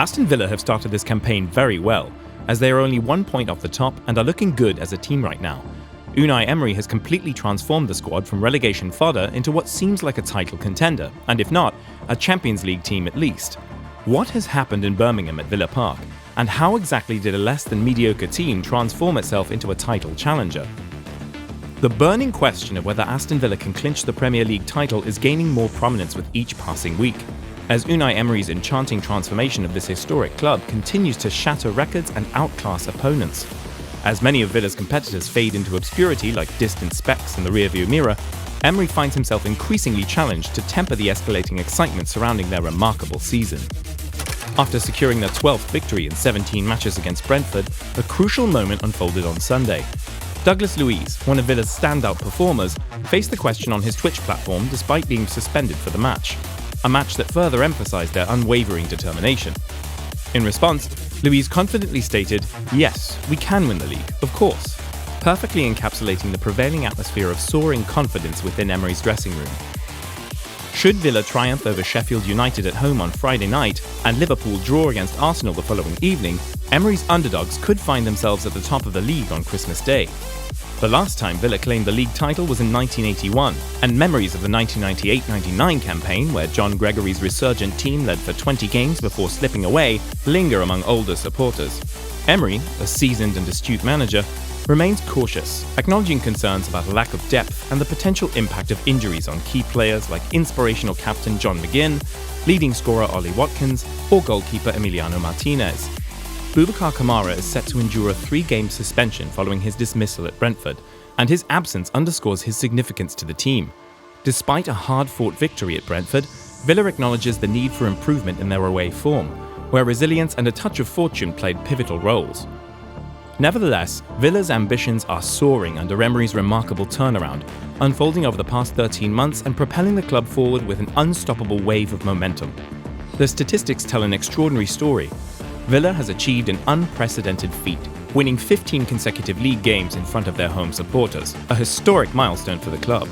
Aston Villa have started this campaign very well, as they are only 1 point off the top and are looking good as a team right now. Unai Emery has completely transformed the squad from relegation fodder into what seems like a title contender, and if not, a Champions League team at least. What has happened in Birmingham at Villa Park, and how exactly did a less than mediocre team transform itself into a title challenger? The burning question of whether Aston Villa can clinch the Premier League title is gaining more prominence with each passing week, as Unai Emery's enchanting transformation of this historic club continues to shatter records and outclass opponents. As many of Villa's competitors fade into obscurity like distant specks in the rearview mirror, Emery finds himself increasingly challenged to temper the escalating excitement surrounding their remarkable season. After securing their 12th victory in 17 matches against Brentford, a crucial moment unfolded on Sunday. Douglas Luiz, one of Villa's standout performers, faced the question on his Twitch platform despite being suspended for the match, a match that further emphasized their unwavering determination. In response, Luiz confidently stated, "Yes, we can win the league, of course," perfectly encapsulating the prevailing atmosphere of soaring confidence within Emery's dressing room. Should Villa triumph over Sheffield United at home on Friday night and Liverpool draw against Arsenal the following evening, Emery's underdogs could find themselves at the top of the league on Christmas Day. The last time Villa claimed the league title was in 1981, and memories of the 1998-99 campaign, where John Gregory's resurgent team led for 20 games before slipping away, linger among older supporters. Emery, a seasoned and astute manager, remains cautious, acknowledging concerns about a lack of depth and the potential impact of injuries on key players like inspirational captain John McGinn, leading scorer Ollie Watkins, or goalkeeper Emiliano Martinez. Boubacar Kamara is set to endure a 3-game suspension following his dismissal at Brentford, and his absence underscores his significance to the team. Despite a hard-fought victory at Brentford, Villa acknowledges the need for improvement in their away form, where resilience and a touch of fortune played pivotal roles. Nevertheless, Villa's ambitions are soaring under Emery's remarkable turnaround, unfolding over the past 13 months and propelling the club forward with an unstoppable wave of momentum. The statistics tell an extraordinary story. Villa has achieved an unprecedented feat, winning 15 consecutive league games in front of their home supporters, a historic milestone for the club.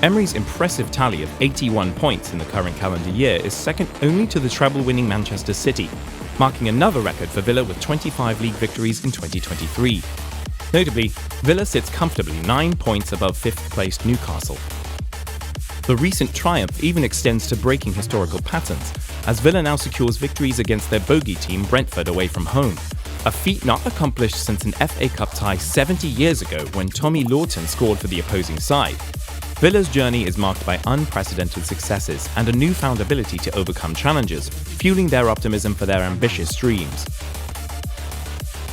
Emery's impressive tally of 81 points in the current calendar year is second only to the treble-winning Manchester City, marking another record for Villa with 25 league victories in 2023. Notably, Villa sits comfortably 9 points above 5th-placed Newcastle. The recent triumph even extends to breaking historical patterns, as Villa now secures victories against their bogey team Brentford away from home, a feat not accomplished since an FA Cup tie 70 years ago when Tommy Lawton scored for the opposing side. Villa's journey is marked by unprecedented successes and a newfound ability to overcome challenges, fueling their optimism for their ambitious dreams.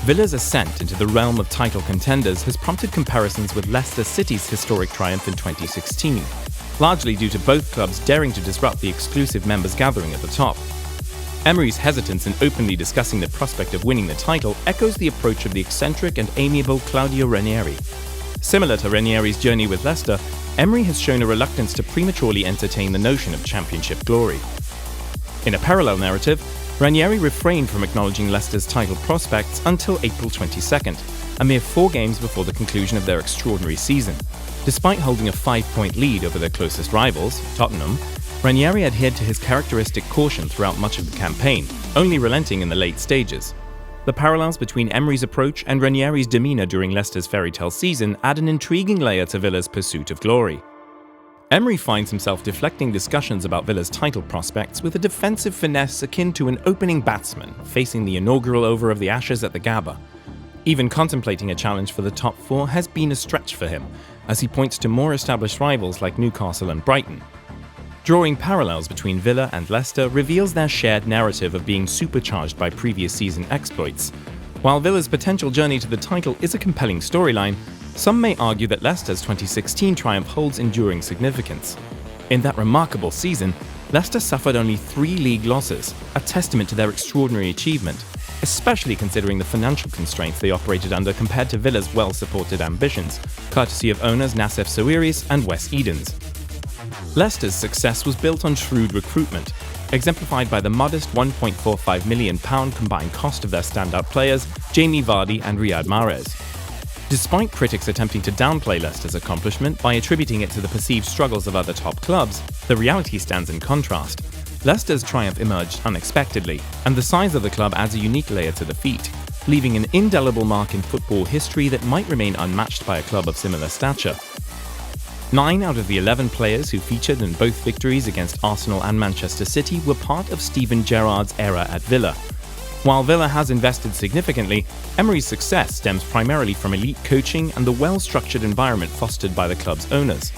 Villa's ascent into the realm of title contenders has prompted comparisons with Leicester City's historic triumph in 2016, largely due to both clubs daring to disrupt the exclusive members gathering at the top. Emery's hesitance in openly discussing the prospect of winning the title echoes the approach of the eccentric and amiable Claudio Ranieri. Similar to Ranieri's journey with Leicester, Emery has shown a reluctance to prematurely entertain the notion of championship glory. In a parallel narrative, Ranieri refrained from acknowledging Leicester's title prospects until April 22nd, a mere 4 games before the conclusion of their extraordinary season. Despite holding a 5-point lead over their closest rivals, Tottenham, Ranieri adhered to his characteristic caution throughout much of the campaign, only relenting in the late stages. The parallels between Emery's approach and Ranieri's demeanour during Leicester's fairy-tale season add an intriguing layer to Villa's pursuit of glory. Emery finds himself deflecting discussions about Villa's title prospects with a defensive finesse akin to an opening batsman facing the inaugural over of the Ashes at the Gabba. Even contemplating a challenge for the top 4 has been a stretch for him, as he points to more established rivals like Newcastle and Brighton. Drawing parallels between Villa and Leicester reveals their shared narrative of being supercharged by previous season exploits. While Villa's potential journey to the title is a compelling storyline, some may argue that Leicester's 2016 triumph holds enduring significance. In that remarkable season, Leicester suffered only 3 league losses, a testament to their extraordinary achievement, especially considering the financial constraints they operated under compared to Villa's well-supported ambitions, courtesy of owners Nassef Sawiris and Wes Edens. Leicester's success was built on shrewd recruitment, exemplified by the modest £1.45 million combined cost of their standout players, Jamie Vardy and Riyad Mahrez. Despite critics attempting to downplay Leicester's accomplishment by attributing it to the perceived struggles of other top clubs, the reality stands in contrast. Leicester's triumph emerged unexpectedly, and the size of the club adds a unique layer to the feat, leaving an indelible mark in football history that might remain unmatched by a club of similar stature. 9 out of the 11 players who featured in both victories against Arsenal and Manchester City were part of Steven Gerrard's era at Villa. While Villa has invested significantly, Emery's success stems primarily from elite coaching and the well-structured environment fostered by the club's owners.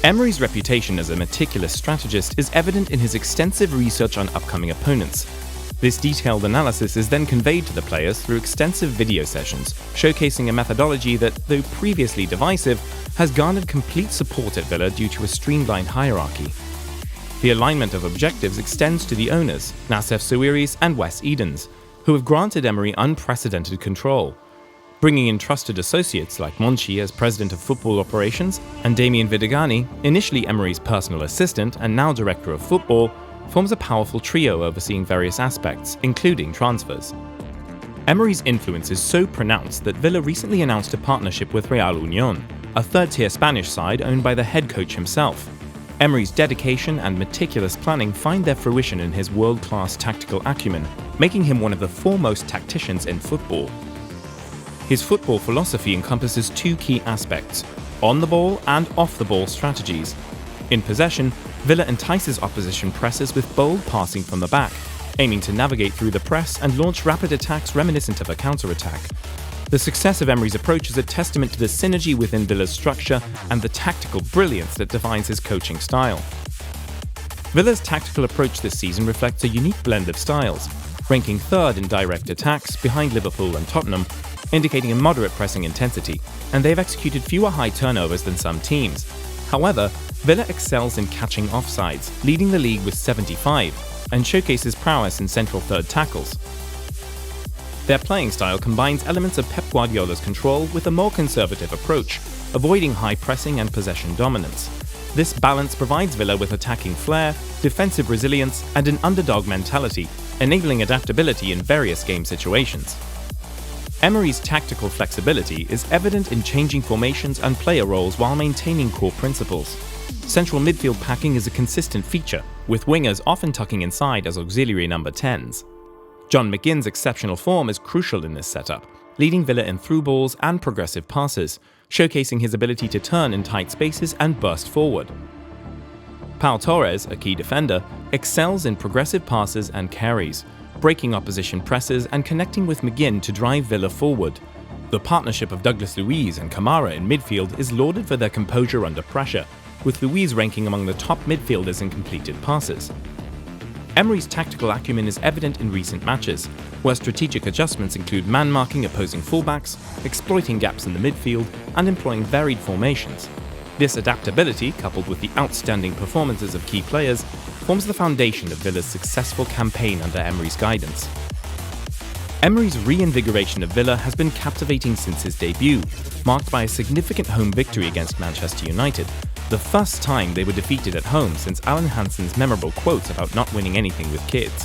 Emery's reputation as a meticulous strategist is evident in his extensive research on upcoming opponents. This detailed analysis is then conveyed to the players through extensive video sessions, showcasing a methodology that, though previously divisive, has garnered complete support at Villa due to a streamlined hierarchy. The alignment of objectives extends to the owners, Nassef Sawiris and Wes Edens, who have granted Emery unprecedented control. Bringing in trusted associates like Monchi as president of football operations and Damien Videgani, initially Emery's personal assistant and now director of football, forms a powerful trio overseeing various aspects, including transfers. Emery's influence is so pronounced that Villa recently announced a partnership with Real Unión, a third-tier Spanish side owned by the head coach himself. Emery's dedication and meticulous planning find their fruition in his world-class tactical acumen, making him one of the foremost tacticians in football. His football philosophy encompasses 2 key aspects: on-the-ball and off-the-ball strategies. In possession, Villa entices opposition pressers with bold passing from the back, aiming to navigate through the press and launch rapid attacks reminiscent of a counter-attack. The success of Emery's approach is a testament to the synergy within Villa's structure and the tactical brilliance that defines his coaching style. Villa's tactical approach this season reflects a unique blend of styles, ranking third in direct attacks behind Liverpool and Tottenham, indicating a moderate pressing intensity, and they've executed fewer high turnovers than some teams. However, Villa excels in catching offsides, leading the league with 75, and showcases prowess in central third tackles. Their playing style combines elements of Pep Guardiola's control with a more conservative approach, avoiding high pressing and possession dominance. This balance provides Villa with attacking flair, defensive resilience, and an underdog mentality, enabling adaptability in various game situations. Emery's tactical flexibility is evident in changing formations and player roles while maintaining core principles. Central midfield packing is a consistent feature, with wingers often tucking inside as auxiliary number 10s. John McGinn's exceptional form is crucial in this setup, leading Villa in through balls and progressive passes, showcasing his ability to turn in tight spaces and burst forward. Pau Torres, a key defender, excels in progressive passes and carries, breaking opposition presses and connecting with McGinn to drive Villa forward. The partnership of Douglas Luiz and Kamara in midfield is lauded for their composure under pressure, with Luiz ranking among the top midfielders in completed passes. Emery's tactical acumen is evident in recent matches, where strategic adjustments include man-marking opposing fullbacks, exploiting gaps in the midfield, and employing varied formations. This adaptability, coupled with the outstanding performances of key players, forms the foundation of Villa's successful campaign under Emery's guidance. Emery's reinvigoration of Villa has been captivating since his debut, marked by a significant home victory against Manchester United, the first time they were defeated at home since Alan Hansen's memorable quotes about not winning anything with kids.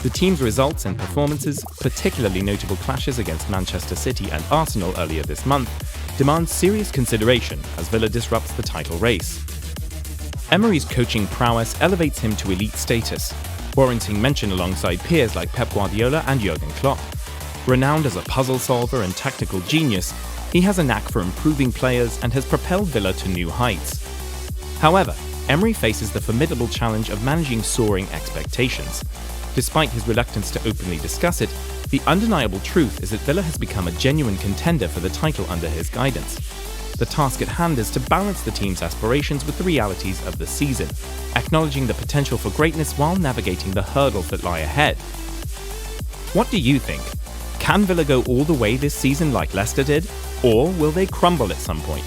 The team's results and performances, particularly notable clashes against Manchester City and Arsenal earlier this month, demand serious consideration as Villa disrupts the title race. Emery's coaching prowess elevates him to elite status, warranting mention alongside peers like Pep Guardiola and Jurgen Klopp. Renowned as a puzzle solver and tactical genius, he has a knack for improving players and has propelled Villa to new heights. However, Emery faces the formidable challenge of managing soaring expectations. Despite his reluctance to openly discuss it, the undeniable truth is that Villa has become a genuine contender for the title under his guidance. The task at hand is to balance the team's aspirations with the realities of the season, acknowledging the potential for greatness while navigating the hurdles that lie ahead. What do you think? Can Villa go all the way this season like Leicester did, or will they crumble at some point?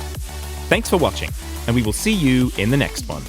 Thanks for watching, and we will see you in the next one.